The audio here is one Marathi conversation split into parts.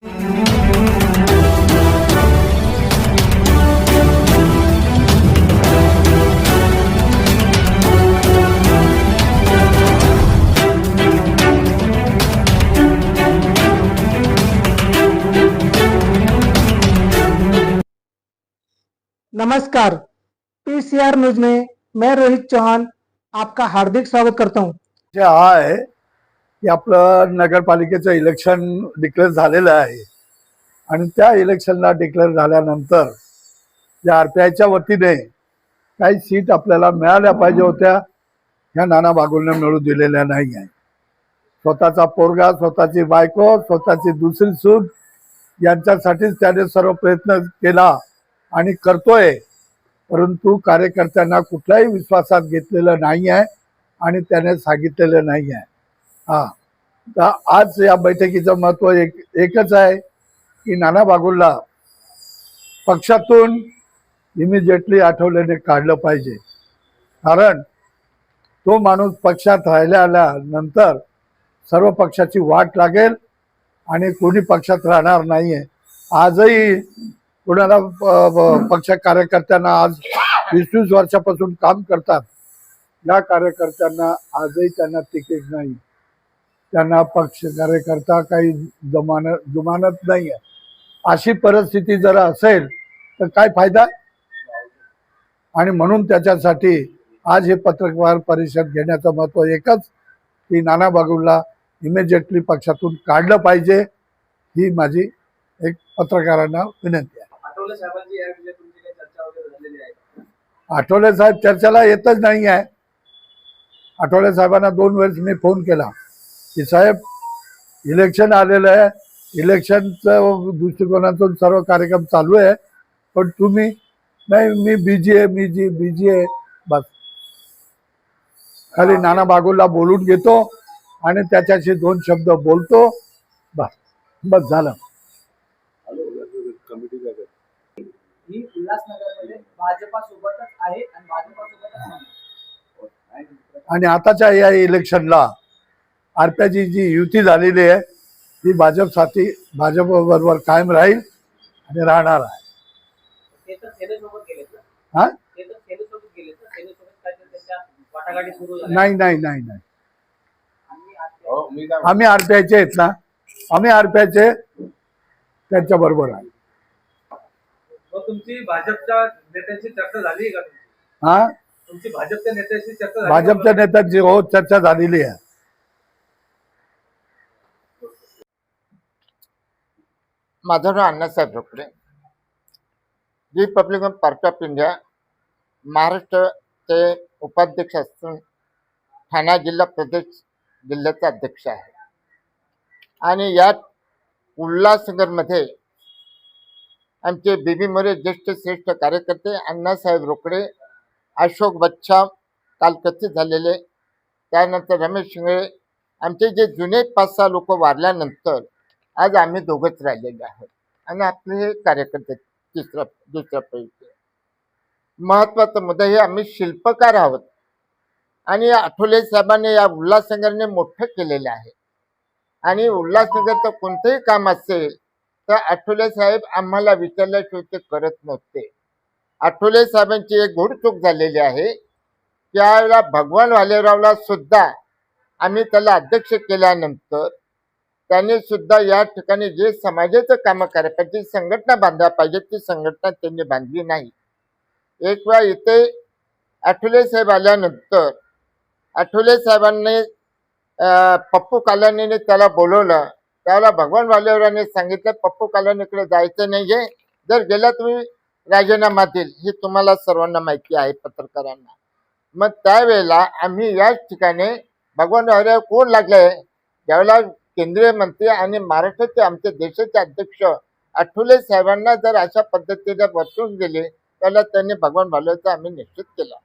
नमस्कार, पीसीआर न्यूज में मैं रोहित चौहान आपका हार्दिक स्वागत करता हूं। जे आहे की आपलं नगरपालिकेचं इलेक्शन डिक्लेअर झालेलं आहे आणि त्या इलेक्शनला डिक्लेअर झाल्यानंतर ज्या आरपीआयच्या वतीने काही सीट आपल्याला मिळाल्या पाहिजे होत्या, ह्या नाना बागुलने मिळू दिलेल्या नाही आहे। स्वतःचा पोरगा, स्वतःची बायको, स्वतःची दुसरी सून यांच्यासाठीच त्याने सर्व प्रयत्न केला आणि करतोय, परंतु कार्यकर्त्यांना कुठल्याही विश्वासात घेतलेलं नाही आहे आणि त्याने सांगितलेलं नाही आहे। तर आज या बैठकीचं महत्त्व एकच आहे की नाना बागुलला पक्षातून इमिजिएटली आठवलेने काढलं पाहिजे, कारण तो माणूस पक्षात राहिल्यानंतर सर्व पक्षाची वाट लागेल आणि कोणी पक्षात राहणार नाहीये। आजही कोणाला पक्ष कार्यकर्त्यांना आज 20-20 वर्षापासून काम करतात, या कार्यकर्त्यांना आजही त्यांना तिकीट नाही, त्यांना पक्ष कार्यकर्ता काही जुमानत नाही आहे। अशी परिस्थिती जर असेल तर काय फायदा? आणि म्हणून त्याच्यासाठी आज हे पत्रकार परिषद घेण्याचं महत्त्व एकच की नाना बागुलला इमिजिएटली पक्षातून काढलं पाहिजे, ही माझी एक पत्रकारांना विनंती आहे। आठवले साहेब चर्चेला येतच नाही आहे। आठवले साहेबांना 2 वेळेस मी फोन केला की साहेब इलेक्शन आलेलं आहे, इलेक्शनचं दृष्टिकोनातून सर्व कार्यक्रम चालू आहे, पण तुम्ही नाही, मी बिझी आहे बस। खाली नाना बागुलला बोलून घेतो आणि त्याच्याशी 2 शब्द बोलतो, बस झालं। ही उल्हासनगरमध्ये भाजपा सोबतच आहे आणि भाजपा सोबतच नाही। आणि आताच्या या इलेक्शनला आरपीआयची जी युती झालेली आहे ती भाजप बरोबर कायम राहील आणि राहणार आहे। ते तर सेनेसोबत गेलेत ना? ते तर सेनेसोबत गेलेत ना? सेनेसोबत काय त्याच्या वाटाघाटी सुरू झाल्या? नाही, आम्ही आरपीआयचे आहेत ना, आम्ही आरपीआयचे त्यांच्या बरोबर आहे। तुमची भाजपच्या नेत्यांशी चर्चा झाली का? तुमची भाजपच्या नेत्यांशी चर्चा झाली? भाजपच्या नेत्यांची हो चर्चा झालेली आहे। माझं नाव Annasaheb Rokade, Republican Party of India महाराष्ट्राचे उपाध्यक्ष असून ठाणे जिल्हा प्रदेश जिल्ह्याचा अध्यक्ष आहे। आणि यात उल्हासनगरमध्ये आमचे बीबी मोरे ज्येष्ठ श्रेष्ठ कार्यकर्ते अण्णासाहेब रोकडे, अशोक बच्छा काल कथित झालेले, त्यानंतर रमेश शिंगळे, आमचे जे जुने 5-6 लोक वारल्यानंतर आज आम्ही दोघंच राहिलेले आहोत आणि आपले हे कार्यकर्ते दुसरा पैकी। महत्त्वाचा मुद्दा हे आम्ही शिल्पकार आहोत आणि आठवले साहेबांनी या उल्हासनगरने मोठं केलेलं आहे आणि उल्हासनगरचं कोणतंही काम असेल तर आठवले साहेब आम्हाला विचारल्याशिवाय ते करत नव्हते। आठवले साहेबांची एक घोडचूक झालेली आहे, त्यावेळेला भगवान भालेरावला सुद्धा आम्ही त्याला अध्यक्ष केल्यानंतर त्यांनी सुद्धा या ठिकाणी जे समाजाचं कामं करायला पाहिजे, संघटना बांधायला पाहिजे, ती संघटना त्यांनी बांधली नाही। एक वेळा इथे आठवले साहेब आल्यानंतर आठवले साहेबांनी पप्पू कालानीने त्याला बोलवलं, त्याला भगवान भालेरावांनी सांगितलं पप्पू कालानीकडे जायचं नाहीये, जर गेला तुम्ही राजीनामा देईल, हे तुम्हाला सर्वांना माहिती आहे पत्रकारांना। मग त्यावेळेला आम्ही याच ठिकाणी भगवान भालेराव कोण लागले, ज्यावेळेला केंद्रीय मंत्री आणि महाराष्ट्राचे आमचे देशाचे अध्यक्ष आठवले साहेबांना जर अशा पद्धतीने बसवून गेले त्याला त्यांनी भगवान भालेरावचा आम्ही निश्चित केला।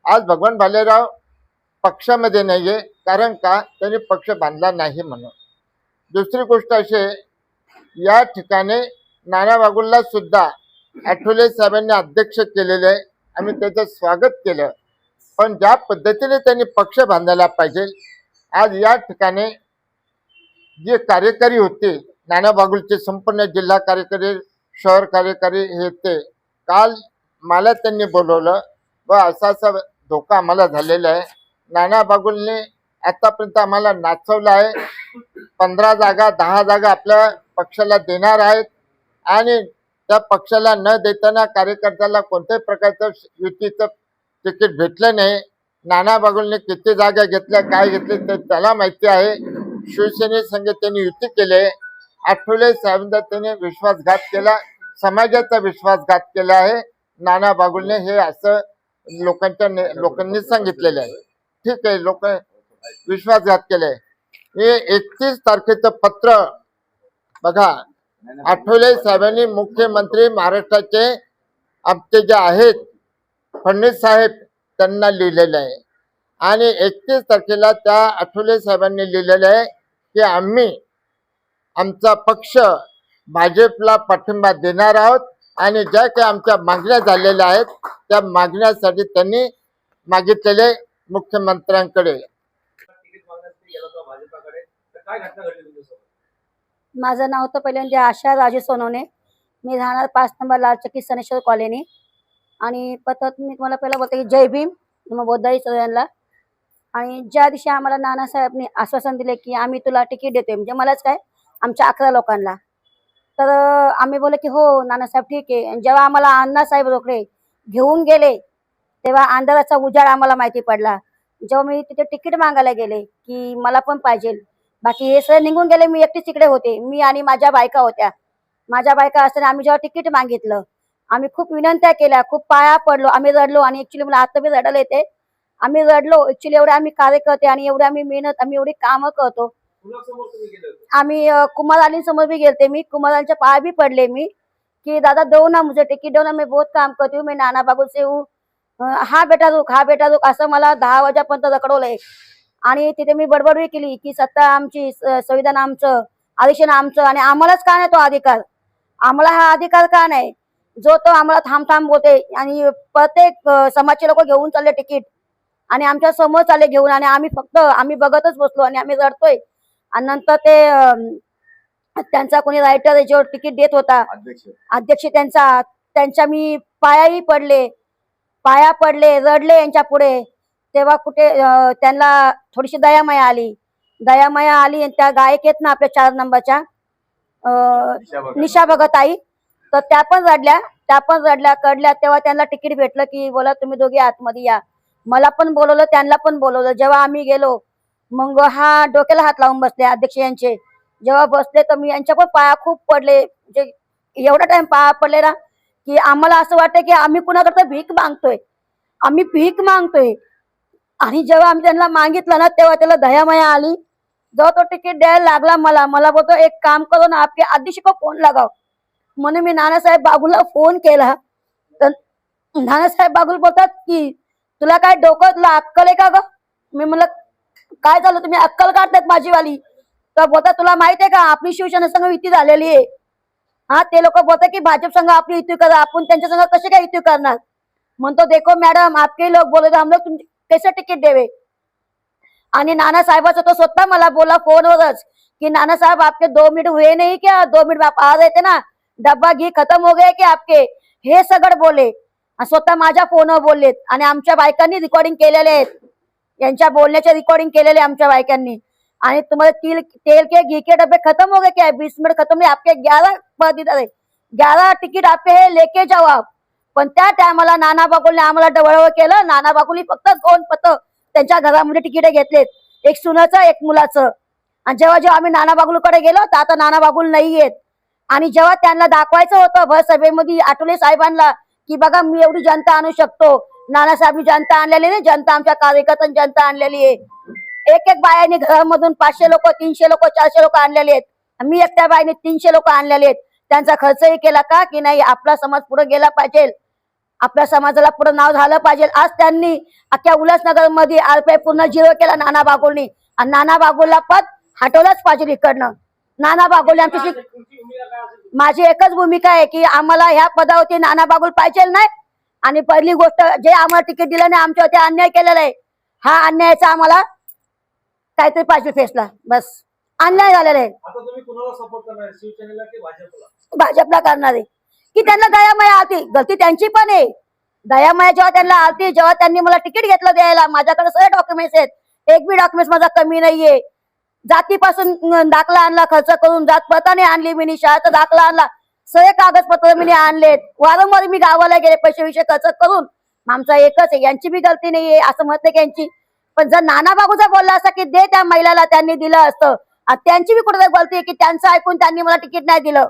आज भगवान भालेराव पक्षामध्ये नाहीये, कारण का त्यांनी पक्ष बांधला नाही म्हणून। दुसरी गोष्ट अशी, या ठिकाणी नाना बागुलला सुद्धा आठवले साहेबांनी अध्यक्ष केलेले आहे, आम्ही त्याचं स्वागत केलं, पण ज्या पद्धतीने त्यांनी पक्ष बांधायला पाहिजे, आज या ठिकाणी जे कार्यकारी होते नाना बागुलचे संपूर्ण जिल्हा कार्यकारी, शहर कार्यकारी हे ते काल मला त्यांनी बोलवलं व असा धोका आम्हाला झालेला आहे. नाना बागुलने आतापर्यंत आम्हाला नाचवलं आहे. 15 जागा 10 जागा आपल्या पक्षाला देणार आहेत आणि त्या पक्षाला न देताना कार्यकर्त्याला कोणत्याही प्रकारचं युतीचं तिकीट भेटलं नाही. नाना बागुलने किती जागा घेतल्या, काय घेतले ते त्याला माहिती आहे. शिवसेनेसंग त्यांनी युती केली. आठवले साहेबांचा त्याने विश्वासघात केला, समाजाचा विश्वासघात केला आहे नाना बागुलने, हे असं लोकांनी सांगितलेलं आहे. ठीक आहे, लोक विश्वासघात केलाय. हे 31 तारखेचं पत्र बघा, आठवले साहेबांनी मुख्यमंत्री महाराष्ट्राचे आमचे जे आहेत फडणवीस साहेब त्यांना लिहिलेलं आहे आणि 31 तारखेला त्या आठवले साहेबांनी लिहिलेलं आहे की आम्ही आमचा पक्ष भाजपला पाठिंबा देणार आहोत आणि ज्या काही आमच्या मागण्या झालेल्या आहेत त्या मागण्यासाठी त्यांनी मागितलेले मुख्यमंत्र्यांकडे. तिकीट मागण्यासाठी गेला होता भाजपाकडे, तर काय घटना घडली तुमच्यासोबत? माझं नाव तर पहिल्यांदा आशा राजू सोनवणे. मी राहणार 5 नंबर लालचक्की सनेश्वर कॉलनी. आणि पत्रात मी तुम्हाला पहिला बोलते की जय भीम मग बोद्धाई सगळ्यांना. आणि ज्या दिवशी आम्हाला नानासाहेबनी आश्वासन दिले की आम्ही तुला तिकीट देतोय, म्हणजे मलाच काय आमच्या 11 लोकांना, तर आम्ही बोलले की हो नानासाहेब ठीक आहे. आणि जेव्हा आम्हाला अण्णासाहेब रोकडे घेऊन गेले तेव्हा अंधाराचा उजाड आम्हाला माहिती पडला. जेव्हा मी तिथे तिकीट मागायला गेले की मला पण पाहिजे, बाकी हे सगळे निघून गेले, मी एकटीच तिकडे होते. मी आणि माझ्या बायका होत्या. माझ्या बायका असताना आम्ही जेव्हा तिकीट मागितलं, आम्ही खूप विनंत्या केल्या, खूप पाया पडलो, आम्ही रडलो. आणि ऍक्च्युली मला आता बी रडायला येते. आम्ही रडलो ऍक्च्युली, एवढे आम्ही कार्यकर्ते आणि एवढे आम्ही मेहनत, आम्ही एवढी कामं करतो. कुणासमोर तुम्ही गेले होते? आम्ही कुमार भी गेलते. मी कुमारांच्या पाया भी पडले मी कि दादा दो ना मुझे टिकट दो ना, मैं बहुत काम करती हूँ, मैं नाना बागुल से हूँ. हा बेटा रुक असं मला 10 वाजेपर्यंत रखडवलंय. आणि तिथे मी बडबडही केली की सत्ता आमची, संविधान आमचं, आरक्षण आमचं, आणि आम्हालाच का नाही तो अधिकार, आम्हाला हा अधिकार का नाही जो तो आम्हाला थांब थांब बोलते. आणि प्रत्येक समाजचे लोक घेऊन चालले तिकीट आणि आमच्या समोर चालले घेऊन, आणि आम्ही बघतच बसलो आणि आम्ही रडतोय. आणि नंतर त्यांचा कोणी रायटर याच्यावर तिकीट देत होता, अध्यक्ष त्यांच्या मी पाया पडले रडले यांच्या पुढे. तेव्हा कुठे त्यांना थोडीशी दयामाया आली. त्या गायक आहेत ना आपल्या 4 नंबरच्या निशा भगत आई, तर त्या पण रडल्या कडल्या. तेव्हा त्यांना तिकीट भेटलं की बोला तुम्ही दोघे आतमध्ये या. मला पण बोलवलं, त्यांना पण बोलवलं. जेव्हा आम्ही गेलो मग हा डोक्याला हात लावून बसले अध्यक्ष यांचे. जेव्हा बसले तर मी यांच्या पण पाया खूप पडले, म्हणजे एवढा टाइम पाया पडले ना की आम्हाला असं वाटतं की आम्ही कुणाकडे भीक मागतोय. आणि जेव्हा आम्ही त्यांना मागितलं ना तेव्हा त्याला दयामाया आली. जेव्हा तो तिकीट द्यायला लागला मला बोलतो एक काम करो ना, आपके अध्यक्ष को फोन लगाओ. म्हणून मी नानासाहेब बागुलला फोन केला. तर नानासाहेब बागुल बोलतात की तुला काय डोक्यातला अक्कल आहे का ग? मी म्हणलं काय झालं, तुम्ही अक्कल काढतायत माझीवाली. तर बोलतात तुला माहित आहे का आपली शिवसेना संघ युती झालेली आहे. हा, ते लोक बोलतात की भाजप संघ आपली युती करा, आपण त्यांच्या संघ कसे काय युती करणार. म्हणतो देखो मॅडम आपके लोक बोलत हम लोग तुम कैसे तिकीट देवे. आणि नानासाहेबाचा तो स्वतः मला बोला फोनवरच की नानासाहेब आपके 2 मिनट हुए नहीं क्या, 2 मिनट आप आ रहे थे ना, डब्बा घी खत्म हो गया की आपके, हे सगळं बोले. स्वतः माझ्या फोनवर बोललेत. आणि आमच्या बायकांनी रेकॉर्डिंग केलेले आहेत, यांच्या बोलण्याचे रिकॉर्डिंग केलेले आमच्या बायकांनी. आणि तुम्हाला तेल के घी के डब्बे खत्म हो गए क्या, 20 मिनट खत्म नहीं, आपके 11 तिकीट आपके हे लेके जाओ आप. पण त्या टायमाला नाना बागुलने आम्हाला डवळवळ केलं. नाना बागुलनी फक्त 2 पत्र त्यांच्या घरामध्ये तिकीट घेतलेत, एक सुनाचं एक मुलाचं. आणि जेव्हा आम्ही नाना बागुलकडे गेलो तर आता नाना बागुल नाही येत. आणि जेव्हा त्यांना दाखवायचं होतं भर सभेमध्ये आठवले साहेबांना की बघा मी एवढी जनता आणू शकतो, नानासाहेबनी जनता आणलेली नाही, जनता आमच्या कार्यकर्त्यांनी जनता आणलेली आहे. एक बायाने घरामधून 500 लोक, 300 लोक, 400 लोक आणलेले आहेत. मी एकट्या बाईने 300 लोक आणलेले आहेत. त्यांचा खर्चही केला का की नाही, आपला समाज पुढे गेला पाहिजे, आपल्या समाजाला पुढे नाव झालं पाहिजे. आज त्यांनी अख्ख्या उल्हासनगर मध्ये RPI पूर्ण 0 केला नाना बागुलनी. आणि नाना बागुलला पद हटवलंच पाहिजे इकडनं. नाना बागुल आमची माझी एकच भूमिका आहे की आम्हाला ह्या पदावरती नाना बागुल पाहिजे नाही. आणि पहिली गोष्ट जे आम्हाला तिकीट दिलं नाही आमच्यावरती अन्याय केलेला आहे, हा अन्यायाचा आम्हाला काहीतरी पाहिजे फेसला, बस अन्याय झालेला आहे. आता तुम्ही कुणाला सपोर्ट करणार आहे, शिवसेनेला की भाजपला? भाजपला करणार आहे की त्यांना दयामाया आलती, गलती त्यांची पण आहे. दयामाया जेव्हा त्यांना आलती, जेव्हा त्यांनी मला तिकीट घेतलं द्यायला, माझ्याकडे सगळे डॉक्युमेंट्स आहेत, एक बी डॉक्युमेंट्स माझा कमी नाहीये. जातीपासून दाखला आणला, खर्च करून जातपताने आणली, मी शाळेचा दाखला आणला, सगळे कागदपत्र मी आणलेत. वारंवार मी गावाला गेले, पैसे खर्च करून. आमचा एकच आहे, यांची बी गलती नाहीये असं म्हणते की यांची. पण जर नाना बाबूचा बोलला असता की दे त्या महिलाला, त्यांनी दिलं असतं. त्यांची बी कुठे गलती आहे की त्यांचं ऐकून त्यांनी मला तिकीट नाही दिलं,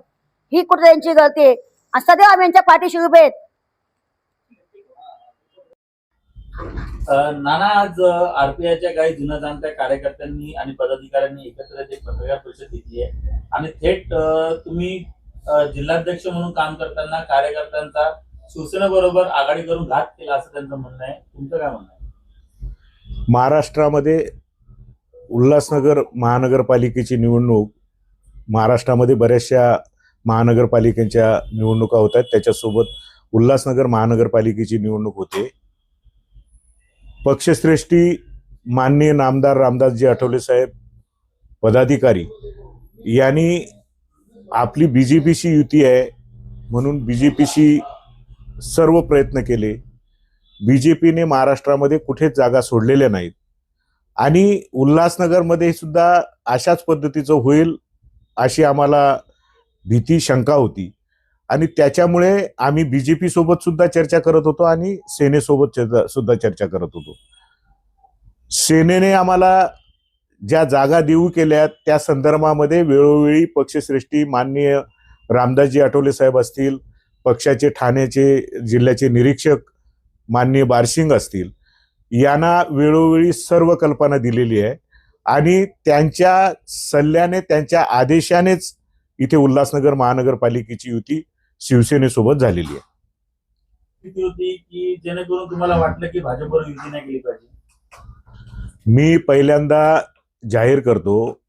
ही कुठे त्यांची गलती आहे. आणि सदैव आम्ही यांच्या पाठीशी उभे आहेत. नाना, आज आरपीआयच्या काही जुन्या जाणत्या कार्यकर्त्यांनी आणि पदाधिकाऱ्यांनी एकत्र एक पत्रकार परिषद घेतली आहे आणि थेट तुम्ही जिल्हाध्यक्ष म्हणून काम करताना कार्यकर्त्यांचा शिवसेनेबरोबर आघाडी करून घात केला असं त्यांचं म्हणणं आहे. तुमचं काय म्हणणं आहे? महाराष्ट्रामध्ये उल्हासनगर महानगरपालिकेची निवडणूक, महाराष्ट्रामध्ये बऱ्याचशा महानगरपालिकेच्या निवडणुका होत आहेत, त्याच्यासोबत उल्हासनगर महानगरपालिकेची निवडणूक होते. पक्षश्रेष्ठी माननीय नामदार रामदासजी आठवले साहेब पदाधिकारी यांनी आपली बीजेपीशी युती आहे म्हणून बीजेपीशी सर्व प्रयत्न केले. बीजेपीने महाराष्ट्रामध्ये कुठेच जागा सोडलेल्या नाहीत आणि उल्हासनगरमध्ये सुद्धा अशाच पद्धतीचं होईल अशी आम्हाला भीती शंका होती आणि त्याच्यामुळे आम्ही बीजेपी सोबत सुद्धा चर्चा करत होतो आणि सेनेसोबत सुद्धा चर्चा करत होतो. सेनेने आम्हाला ज्या जागा देऊ केल्या त्या संदर्भामध्ये वेळोवेळी पक्षश्रेष्ठी माननीय रामदासजी आठवले साहेब असतील, पक्षाचे ठाण्याचे जिल्ह्याचे निरीक्षक माननीय बारशिंग असतील, यांना वेळोवेळी सर्व कल्पना दिलेली आहे आणि त्यांच्या सल्ल्याने, त्यांच्या आदेशानेच इथे उल्हासनगर महानगरपालिकेची युती शिवसेनेसोबत झालेली आहे. किती होती की जेणेकरून तुम्हाला वाटलं की भाजपबरोबर युती नाही केली पाहिजे? मी पहिल्यांदा जाहीर करतो,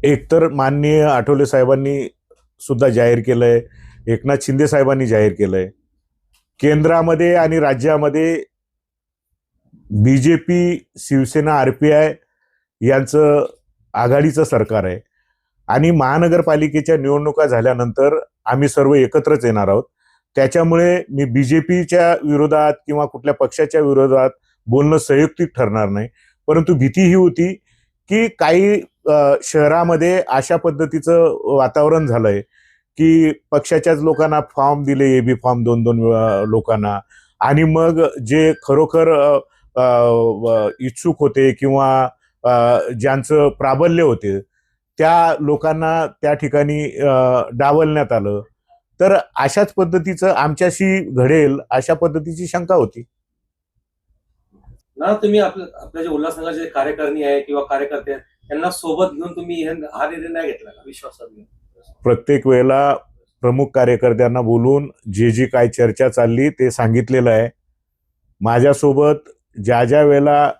एकतर माननीय आठवले साहेबांनी सुद्धा जाहीर केलंय, एकनाथ शिंदे साहेबांनी जाहीर केलंय, केंद्रामध्ये आणि राज्यामध्ये बीजेपी, शिवसेना, आरपीआय यांचं आघाडीचं सरकार आहे आणि महानगरपालिकेच्या निवडणुका झाल्यानंतर आम्ही सर्व एकत्रच येणार आहोत. त्याच्यामुळे मी बीजेपीच्या विरोधात किंवा कुठल्या पक्षाच्या विरोधात बोलणं संयुक्तिक ठरणार नाही. परंतु भीती ही होती की काही शहरामध्ये अशा पद्धतीचं वातावरण झालंय की पक्षाच्याच लोकांना फॉर्म दिले, एबी फॉर्म 2-2 लोकांना, आणि मग जे खरोखर इच्छुक होते किंवा ज्यांचं प्राबल्य होते त्या लोकांना त्या ठिकाणी डावलण्यात आलं. तर अशाच पद्धतीचं आमच्याशी घडेल अशा पद्धतीची शंका होती. ना तुम्ही आपल्या जे उल्हासनगरचे कार्यकारिणी आहे किंवा कार्यकर्ते आहेत त्यांना सोबत घेऊन तुम्ही हा निर्णय नाही घेतला का विश्वासात घेऊन? प्रत्येक वेळेला प्रमुख कार्यकर्त्यांना बोलून जी काय चर्चा चालली ते सांगितलेलं आहे. माझ्यासोबत ज्या वेळेला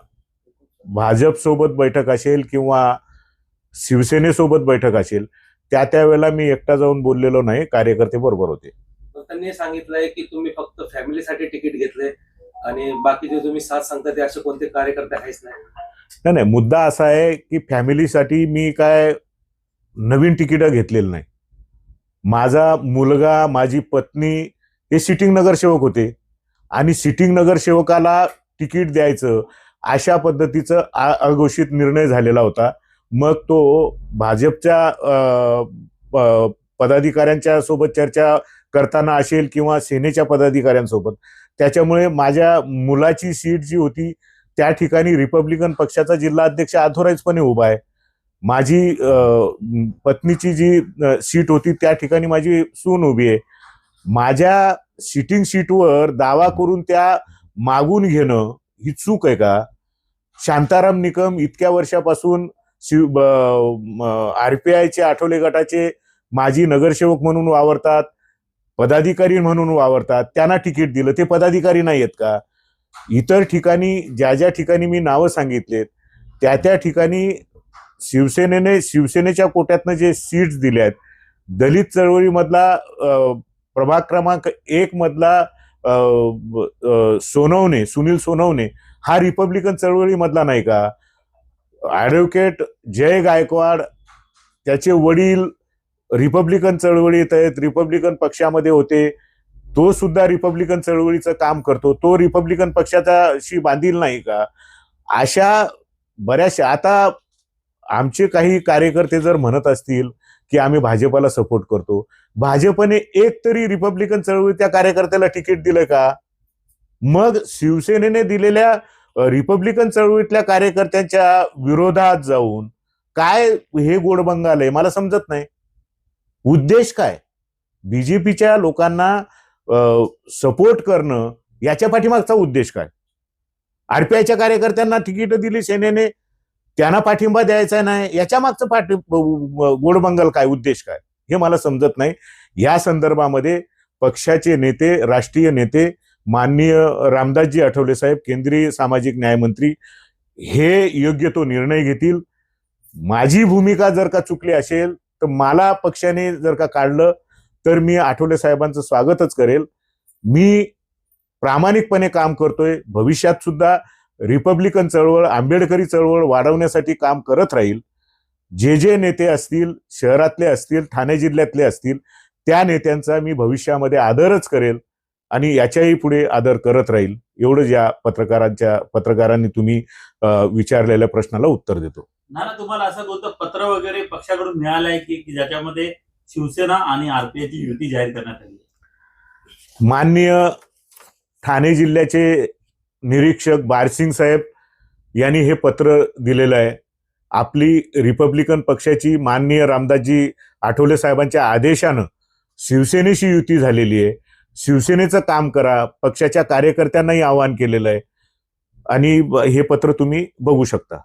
भाजपसोबत बैठक असेल किंवा शिवसेनेसोबत बैठक असेल त्या वेळेला मी एकटा जाऊन बोललेलो नाही, कार्यकर्ते बरोबर होते. त्यांनी सांगितलंय की तुम्ही फक्त फॅमिलीसाठी तिकीट घेतले आणि बाकीचे तुम्ही साथ सांगता ते असे कोणते कार्यकर्ते आहेच नाही. नाही, मुद्दा असा आहे की फॅमिलीसाठी मी काय नवीन तिकीटं घेतलेलं नाही. माझा मुलगा, माझी पत्नी हे सिटिंग नगरसेवक होते आणि सिटिंग नगरसेवकाला तिकीट द्यायचं अशा पद्धतीचं अघोषित निर्णय झालेला होता. मग तो भाजपच्या पदाधिकाऱ्यांच्या सोबत चर्चा करताना असेल किंवा सेनेच्या पदाधिकाऱ्यांसोबत, त्याच्यामुळे माझ्या मुलाची सीट जी होती त्या ठिकाणी रिपब्लिकन पक्षाचा जिल्हा अध्यक्ष अधोराईजपणे उभा आहे. माझी पत्नीची जी सीट होती त्या ठिकाणी माझी सून उभी आहे. माझ्या सिटिंग सीटवर दावा करून त्या मागून घेणं ही चूक आहे का? शांताराम निकम इतक्या वर्षापासून आरपीआयचे आठवले गटाचे माजी नगरसेवक म्हणून वावरतात, पदाधिकारी म्हणून वावरतात, त्यांना तिकीट दिलं. ते पदाधिकारी नाही आहेत का? इतर ठिकाणी ज्या ठिकाणी मी नावं सांगितलेत त्या ठिकाणी शिवसेनेच्या कोट्यातनं जे सीट्स दिले आहेत, दलित चळवळीमधला प्रभाग क्रमांक 1 मधला सुनील सोनवणे हा रिपब्लिकन चळवळीमधला नाही का? ॲडव्होकेट जय गायकवाड, त्याचे वडील रिपब्लिकन चळवळीत आहेत, रिपब्लिकन पक्षामध्ये होते, तो सुद्धा रिपब्लिकन चळवळीचं काम करतो, तो रिपब्लिकन पक्षाशी बांधील नाही का? अशा बऱ्याचशा, आता आमचे काही कार्यकर्ते जर म्हणत असतील की आम्ही भाजपाला सपोर्ट करतो, भाजपने एक तरी रिपब्लिकन चळवळी त्या कार्यकर्त्याला तिकीट दिलं का? मग शिवसेनेने दिलेल्या रिपब्लिकन चळवळीतल्या कार्यकर्त्यांच्या विरोधात जाऊन काय हे गोडबंगाल आहे मला समजत नाही. उद्देश काय? बीजेपीच्या लोकांना सपोर्ट करणं याच्या पाठीमागचा उद्देश काय? आरपीआयच्या कार्यकर्त्यांना तिकीट दिली सेनेने, त्यांना पाठिंबा द्यायचा नाही, याच्या मागचं गोडबंगाल काय, उद्देश काय, हे मला समजत नाही. या संदर्भामध्ये पक्षाचे नेते, राष्ट्रीय नेते माननीय रामदासजी आठवले साहेब, केंद्रीय सामाजिक न्याय मंत्री, हे योग्य तो निर्णय घेतील. माझी भूमिका जर का चुकली असेल तर मला पक्षाने जर का काढलं तर मी आठवले साहेबांचं स्वागतच करेल. मी प्रामाणिकपणे काम करतोय, भविष्यात सुद्धा रिपब्लिकन चळवळ, आंबेडकरी चळवळ वाढवण्यासाठी काम करत राहील. जे जे नेते असतील, शहरातले असतील, ठाणे जिल्ह्यातले असतील, त्या नेत्यांचा मी भविष्यामध्ये आदरच करेल आणि याच्याही पुढे आदर करत राहील. एवढंच या पत्रकारांनी तुम्ही विचारलेल्या प्रश्नाला उत्तर देतो. ना तुम्हाला असं कोणतं पत्र वगैरे पक्षाकडून मिळालं आहे की ज्याच्यामध्ये शिवसेना आणि आरपीआयची युती जाहीर करण्यात आली? माननीय ठाणे जिल्ह्याचे निरीक्षक बारसिंग साहेब यांनी हे पत्र दिलेलं आहे. आपली रिपब्लिकन पक्षाची माननीय रामदासजी आठवले साहेबांच्या आदेशानं शिवसेनेशी युती झालेली आहे. शिवसेनेचं काम करा, पक्षाच्या कार्यकर्त्यांनाही आवाहन केलेलं आहे आणि हे पत्र तुम्ही बघू शकता.